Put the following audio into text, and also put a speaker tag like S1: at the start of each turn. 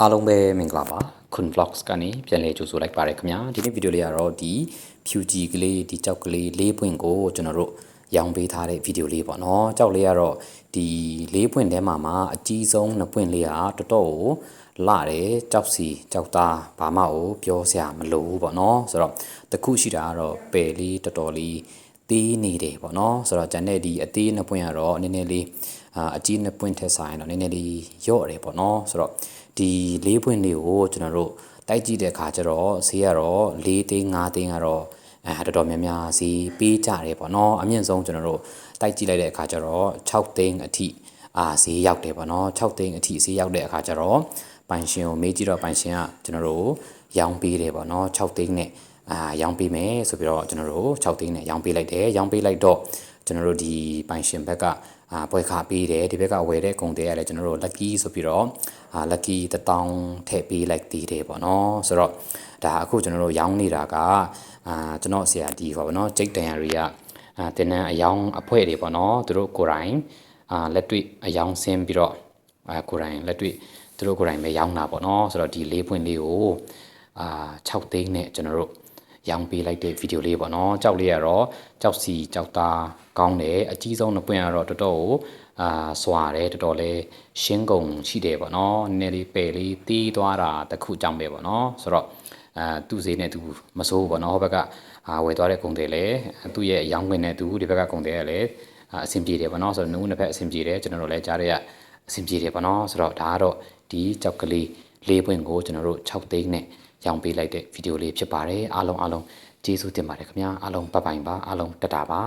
S1: အားလုံးပဲမင်္ဂလာပါခွန် vlogs ကနေပြန်လည်ကြိုဆိုလိုက်ပါရခင်ဗျာဒီနေ့ဗီဒီယိုလေးကတော့ဒီဖြူကြီးကလေးဒီကြောက်ကလေး၄ပွင့်ကိုကျွန်တော်တို့ရောင်းပေးထားတဲ့ဗီဒီယိုလေးပေါ့နော်ကြောက်လေးကတော့ဒီ၄ပွင့်ထဲမှာအကြီးဆုံး2ပွင့်လေးကတော်တော်ကိုလာတယ်ကြောက်စီကြောက်သားဘာမှကိုပြောစရာမလိုဘူးပေါ့နော်ဆိုတော့တခုရှိတာကတော့ပယ်လေးတော်တော်လေးသေးနေတယ်ပေါ့နော်ဆိုတော့ဂျန်တဲ့ဒီအသေး2ပွင့်ကတော့နည်းနည်းလေးအကြီး2ပွင့်ထက်ဆိုင်တော့နည်းနည်းလေးရော့တယ်ပေါ့နော်ဆိုတော့ဒီ၄ပွင့်လေးကိုကျွန်တော်တို့တိုက်ကြည့်တဲ့အခါကျတော့ဈေးကတော့4သိန်း5သိန်းကတော့တော်တော်များများဈေးပေးကြတယ်ပေါ့နော်အမြင့်ဆုံးကျွန်တော်တို့တိုက်ကြည့်လိုက်တဲ့အခါကျတော့6သိန်းအထိဈေးရောက်တယ်ပေါ့နော်6သိန်းအထိဈေးရောက်တဲ့အခါကျတော့ပိုင်ရှင်ကိုမေးကြည့်တော့ပိုင်ရှင်ကကျွန်တော်တို့ရောင်းပေးတယ်ပေါ့နော်6သိန်းနဲ့ရောင်းပေးမယ်ဆိုပြီးတော့ကျွန်တော်တို့6သိန်းနဲ့ရောင်းပေးလိုက်တယ်ရောင်းပေးလိုက်တော့ကျွန်တော်တို့ဒီပိုင်ရှင်ဘက်ကပွဲခပေးတယ်ဒီဘက်ကဝယ်တဲ့ကုန်တွေရတယ်ကျွန်တော်တို့ lucky ဆိုပြီးတော့lucky 1000ထည့်ပေးလိုက်သေးတယ်ပေါ့နော်ဆိုတော့ဒါအခုကျွန်တော်တို့ရောင်းနေတာကကျွန်တော်ဆရာဒီပေါ့နော်ကျိတ်တန်ရတွေကတင်နန်းအယောင်အဖွဲ့တွေပေါ့နော်သူတို့ကိုယ်တိုင်လက်တွေ့အယောင်ဆင်းပြီးတော့ကိုယ်တိုင်လက်တွေ့သူတို့ကိုယ်တိုင်ပဲရောင်းတာပေါ့နော်ဆိုတော့ဒီ၄ပွင့်လေးကို6သိန်းနဲ့ကျွန်တော်တို့ရောင်းပေးလိုက်တဲ့ဗီဒီယိုလေးပေါ့နော်ကြောက်လေးကတော့ကြောက်စီကြောက်သားကောင်းတယ်အကြီးဆုံး2ပွင့်ကတော့တော်တော်ကိုစွာတယ်တော်တော်လေးရှင်းကုန်ရှိတယ်ပေါ့နော်နည်းနည်းလေးပယ်လေးတီးသွားတာတခုကြောင့်ပဲပေါ့နော်ဆိုတော့သူ့ဈေးနဲ့သူမစိုးဘူးပေါ့နော်ဟိုဘက်ကဝယ်သွားတဲ့ကုန်တွေလည်းသူ့ရဲ့ရောင်းခွင့်နဲ့သူဒီဘက်ကကုန်တွေကလည်းအဆင်ပြေတယ်ပေါ့နော်ဆိုတော့နှုတ်နှစ်ဖက်အဆင်ပြေတယ်ကျွန်တော်တို့လည်းကြားရတဲ့အဆင်ပြေတယ်ပေါ့နော်ဆိုတော့ဒါကတော့ဒီကြောက်ကလေး၄ပွင့်ကိုကျွန်တော်တို့6သိန်းနဲ့ရောင်းပေးလိုက်တဲ့ဗီဒီယိုလေးဖြစ်ပါတယ်အားလုံးကျေးဇူးတင်ပါတယ်ခင်ဗျာအားလုံးဘိုင်ပါအားလုံးတက်တာပါ